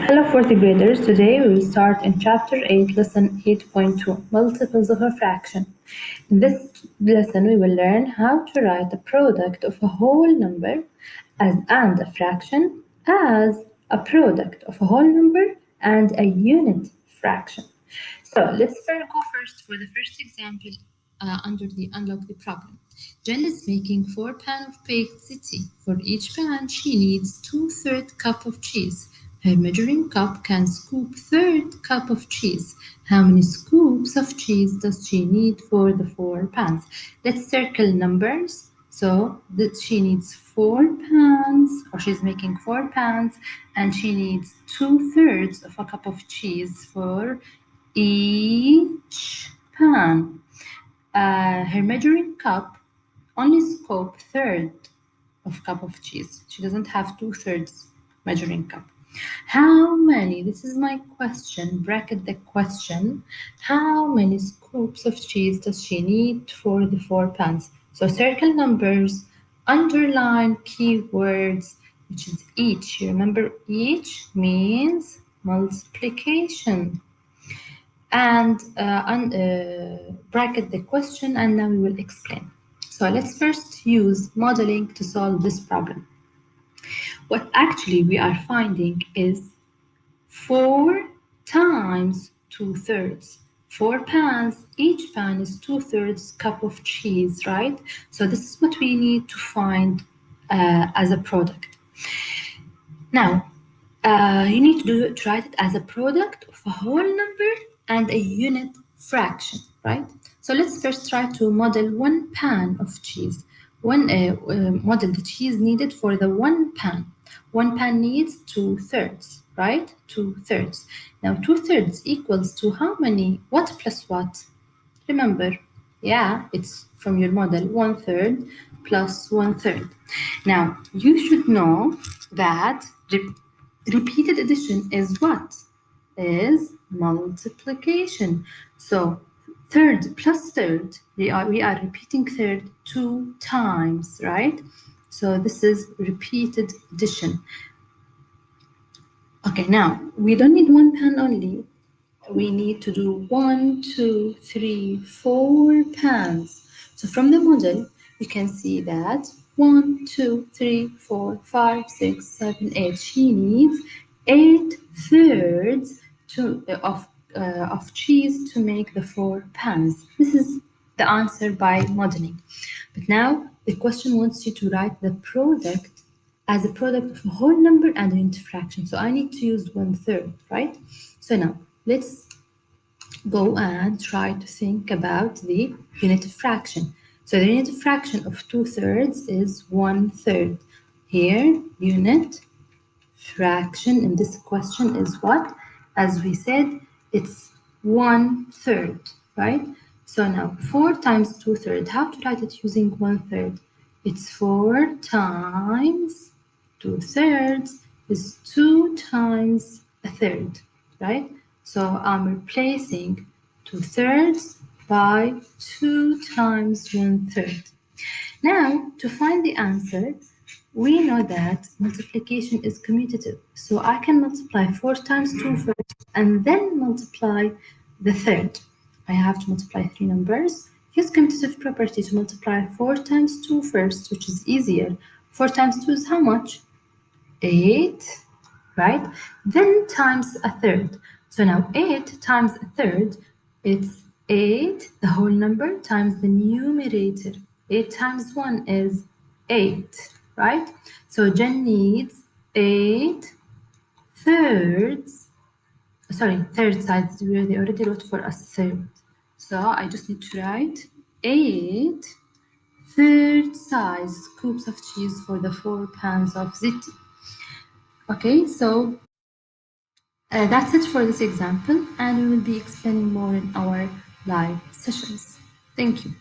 Hello fourth graders, today we will start in chapter 8, lesson 8.2, multiples of a fraction. In this lesson we will learn how to write the product of a whole number and a fraction as a product of a whole number and a unit fraction. So let's go first for the first example under the unlock the problem. Jen is making 4 pounds of baked ziti. For each pound, she needs 2/3 cup of cheese. Her measuring cup can scoop 1/3 cup of cheese. How many scoops of cheese does she need for the 4 pounds? Let's circle numbers. So that she needs 4 pounds, or she's making 4 pounds, and she needs 2/3 of a cup of cheese for each pan. Her measuring cup only scoop third of cup of cheese. She doesn't have 2/3 measuring cup. How many, this is my question, bracket the question, how many scoops of cheese does she need for the 4 pounds? So circle numbers, underline keywords, which is each. You remember each means multiplication. And bracket the question, and now we will explain. So let's first use modeling to solve this problem. What actually we are finding is 4 times 2/3. 4 pans, each pan is 2/3 cup of cheese, right? So this is what we need to find as a product. Now, you need to write it as a product of a whole number and a unit fraction, right? So let's first try to model 1 pan of cheese. Model the cheese needed for the 1 pan. 1 pan needs 2/3, right? 2/3. Now 2/3 equals to how many? What plus what? Remember, yeah, it's from your model 1/3 plus 1/3. Now you should know that repeated addition is what? Is multiplication. So third plus third, we are repeating third 2 times, right? So this is repeated addition. Okay, now we don't need 1 pan only. We need to do 1, 2, 3, 4 pans. So from the model, we can see that 1, 2, 3, 4, 5, 6, 7, 8. She needs 8/3 of cheese to make the 4 pans. This is the answer by modeling. But now the question wants you to write the product as a product of a whole number and a unit fraction. So I need to use 1/3, right? So now let's go and try to think about the unit fraction. So the unit fraction of 2/3 is 1/3. Here, unit fraction in this question is what? As we said, it's 1/3, right? So now 4 times 2/3. How to write it using 1/3? It's 4 times 2/3 is 2 times a third, right? So I'm replacing 2/3 by 2 times 1/3. Now, to find the answer, we know that multiplication is commutative. So I can multiply 4 times 2 first and then multiply the third. I have to multiply 3 numbers. Use commutative property to multiply 4 times 2 first, which is easier. 4 times 2 is how much? 8, right? Then times a third. So now 8 times a third, it's 8, the whole number, times the numerator. 8 times 1 is 8, right? So Jen needs 8/3. Sorry, third sides. They already wrote for us third. So I just need to write 8/3 size scoops of cheese for the 4 pans of ziti. Okay, so that's it for this example, and we will be explaining more in our live sessions. Thank you.